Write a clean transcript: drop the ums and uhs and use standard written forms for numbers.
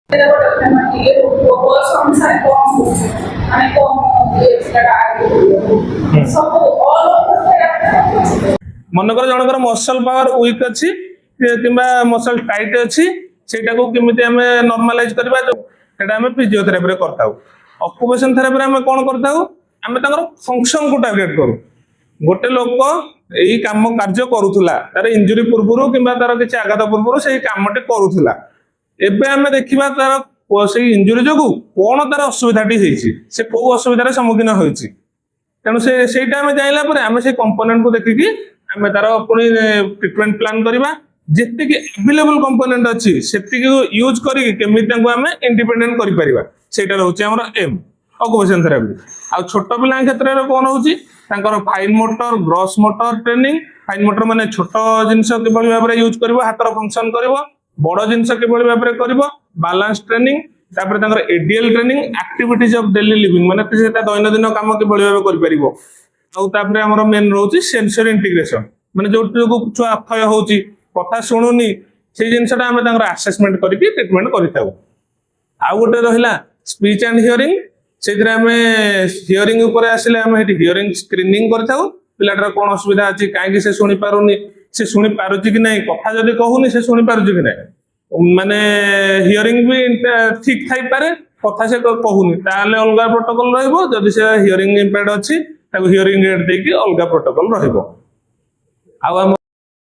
मनकर जनकर muscle power week अच्छी कि muscle tight अच्छी सेटा को केमिति आमे नॉर्मलाइज करबा सेटा आमे फिजियोथेरापी रे करताउ। ऑक्युपेशन थेरापी रे आमे कोन करताउ आमे ताकर फंक्शन को टार्गेट करू। गोटे लोक एई काम कार्य करूथुला तार इंजुरी पूर्वरु किबा तार किछि आघात पूर्वरु सेई कामटे करूथुला एबे आमे देखिबा तार सेई इंजुरी जोगु कोन तार असुविधाटी हेछि से को असुविधार सम्मुखीन होइछि तेणु से सेटा आमे जाइला परे आमे से कंपोनेंट को देखिकि आमे तार पुनी ट्रीटमेंट प्लान करबा जेते कि अवेलेबल कंपोनेंट अछि सेति को यूज करी केमिति तांको आमे इंडिपेंडेंट करि परिबा सेटा रहउछि हमर एम ऑक्युपेशन थेरापी। आ छोट पिला क्षेत्र रे कोन होउछि तांकर fine motor gross motor training. Fine motor माने छोट जिंस किबळी भाबरे यूज करबो हातर फंक्शन करबो बड़ जिंस किबळी भाबरे करबो बैलेंस ट्रेनिंग तापर तांकर ADL training activities of daily living माने सेटा दैनंदिन काम किबळी भाबरे करि परिबो। आ तापर हमर मेन रहउछि सेंसरी इंटीग्रेशन माने जो छुआ अफय होउछि कथा सुनुनी से जिनसटा आमे तांकर असेसमेंट करके ट्रीटमेंट करिताउ। आ गोटे रहिला स्पीच एंड हियरिंग सेथरे आमे हियरिंग ऊपर आसिले आमे हेटी हियरिंग स्क्रीनिंग करताउ पिलाटर कोन असुविधा अछि काहे कि से सुनि पारुनी से सुनि पारुछि कि नै कथा जदी कहूनी से सुनि पारुछि कि नै माने हियरिंग भी ठीक थाई पारे कथा से कहूनी ताले अलगा प्रोटोकॉल रहइबो जदी से हियरिंग इम्पेयर्ड अछि ताको हियरिंग एड देकी अलगा प्रोटोकॉल रहइबो। आ